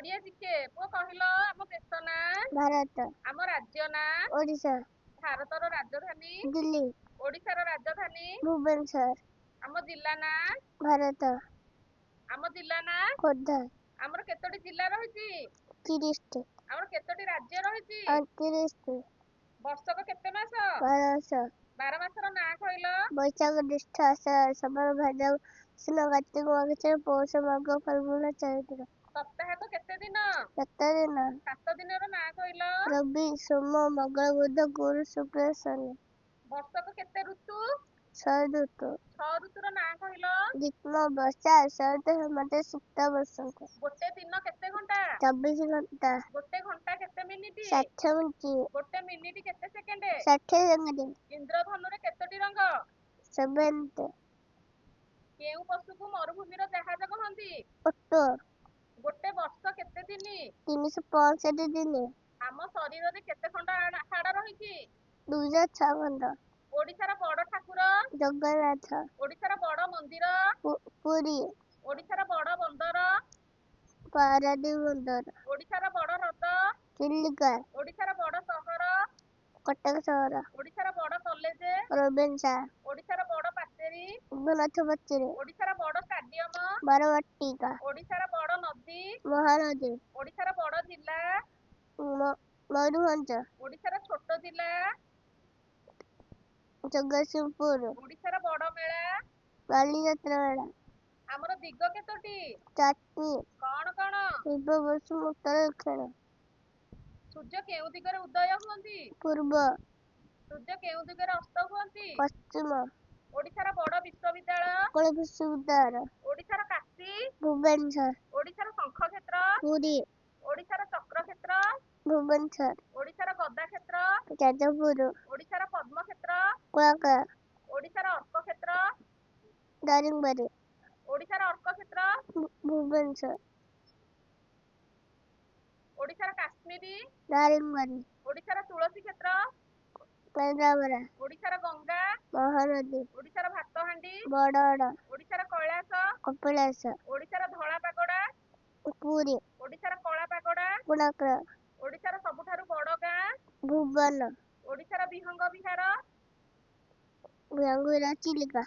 ओडिया शिखे पुओ कहलो आम देश ना ଭାରତ आम राज्य ना ଓଡ଼ିଶା भारतर राजधानी ଦିଲ୍ଲୀ ओडिशार राजधानी ଭୁବନେଶ୍ୱର आम जिला ना ଭାରତ आम जिला ना ଖୋର୍ଦ୍ଧା आमर केतोटी जिला रहिछि 30ଟି आमर केतोटी राज्य रहिछि 38ଟି ବର୍ଷକ କେତେ ମାସ 12 12 ମାସର ନାଁ କହିଲ ବୈଶାଖ ଜ୍ୟେଷ୍ଠ ଆଷାଢ଼ ଶ୍ରାବଣ ଭାଦ୍ରବ ଆଶ୍ୱିନ କାର୍ତ୍ତିକ ମାର୍ଗଶିର ପୌଷ ମାଘ ଫାଲ୍ଗୁନ ଚୈତ୍ର ସପ୍ତାହକ କେତେ ଦିନ 7 ଦିନ 7 ଦିନର ନାଁ କହିଲ ରବି ସୋମ ମଙ୍ଗଳ ବୁଧ ଗୁରୁ ଶୁକ୍ର ଶନି ବର୍ଷକ କେତେ ଋତୁ 6 ଋତୁ 6 ଋତୁର ନାଁ କହିଲ ଗ୍ରୀଷ୍ମ ବର୍ଷା ଶରତ ହେମନ୍ତ ଶୀତ ବସନ୍ତ ଗୋଟେ ଦିନ କେତେ ଘଣ୍ଟା 24 ଘଣ୍ଟା ଗୋଟେ ଘଣ୍ଟା କେତେ ମିନିଟ 60 ମିନିଟ୍ ଗୋଟେ ମିନିଟ କେତେ ସେକେଣ୍ଡ 60 ସେକେଣ୍ଡ ଇନ୍ଦ୍ରଧନୁରେ କେତୋଟି ରଙ୍ଗ 70 କେଉଁ ପଶୁକୁ ମରୁଭୂମିର ଜାହାଜ କହନ୍ତି ଓଟ ଗୋଟେ ବର୍ଷ କେତେ ଦିନ 365 ଦିନ ଆମ ଶରୀରରେ କେତେ ଖଣ୍ଡ ହାଡ଼ ରହିଛି 206 ଖଣ୍ଡ ଓଡିଶାର ବଡ ଠାକୁର ଜଗନ୍ନାଥ ଓଡିଶାର ବଡ ମନ୍ଦିର ପୁରୀ ଓଡିଶାର ବଡ ବନ୍ଦର ପାରାଦୀପ ବନ୍ଦର ଓଡିଶାର ବଡ ହ୍ରଦ ଚିଲିକା ଓଡିଶାର ବଡ ସହର କଟକ ସହର ଓଡିଶାର ବଡ କଲେଜ ରେଭେନ୍ସା ଓଡିଶାର ବଡ ପାଚେରୀ ଜଗନ୍ନାଥ ପାଚେରୀ ଓଡିଶାର ବଡ ଷ୍ଟାଡିୟମ ବାରବାଟିକା ଓଡିଶାର ବଡ ନଦୀ ମହାନଦୀ ଓଡିଶାର ବଡ ଜିଲ୍ଲା ମୟୂରଭଞ୍ଜ ଓଡିଶାର ଛୋଟ ଜିଲ୍ଲା ଜଗତସିଂହପୁର ଓଡିଶାର ବଡ ମେଳା ବାଲିଯାତ୍ରା ମେଳା ଆମର ଦିଗ କେତୋଟି 4ଟି କଣ କଣ ପୂର୍ବ ପଶ୍ଚିମ ଉତ୍ତର ଦକ୍ଷିଣ ସୂର୍ଯ୍ୟ କେଉଁ ଦିଗରେ ଉଦୟ ହୁଅନ୍ତି ପୂର୍ବ ସୂର୍ଯ୍ୟ କେଉଁ ଦିଗରେ ଅସ୍ତ ହୁଅନ୍ତି ପଶ୍ଚିମ ଓଡିଶାର ବଡ ବିଶ୍ୱବିଦ୍ୟାଳୟ ଉତ୍କଳ ବିଶ୍ୱବିଦ୍ୟାଳୟ ଓଡିଶାର କାଶୀ ଭୁବନେଶ୍ୱର ଓଡିଶାର ଶଙ୍ଖ କ୍ଷେତ୍ର ପୁରୀ ଓଡିଶାର ଚକ୍ର କ୍ଷେତ୍ର ଭୁବନେଶ୍ୱର ଓଡିଶାର ଗଦା କ୍ଷେତ୍ର ଯାଜପୁର ଓଡିଶାର ପଦ୍ମ କ୍ଷେତ୍ର କୋଳାକା ଓଡିଶାର ଅର୍କ କ୍ଷେତ୍ର ଦାରିଙ୍ଗବାଡି ଓଡିଶାର ଅର୍କ କ୍ଷେତ୍ର ଭୁବନେଶ୍ୱର ଓଡିଶାର କାଶ୍ମୀରୀ ଦାରିଙ୍ଗବାଡି ଓଡିଶାର ତୁଳସୀ କ୍ଷେତ୍ର କେନ୍ଦ୍ରାପଡ଼ା ଓଡିଶାର ଗଙ୍ଗା ମହାନଦୀ ଓଡିଶାର ଭାତହାଣ୍ଡି ବରଗଡ଼ ଓଡିଶାର କୈଳାସ କପିଳାସ ଓଡିଶାର ଧଳା ପାଗୋଡା ପୁରୀ ଓଡିଶାର କଳା ପାଗୋଡା କୋଣାର୍କ ଓଡିଶାର ସବୁଠାରୁ ବଡ ଗାଁ ଭୁବନ ଓଡିଶାର ବିହଙ୍ଗ ବିହାର ଚିଲିକା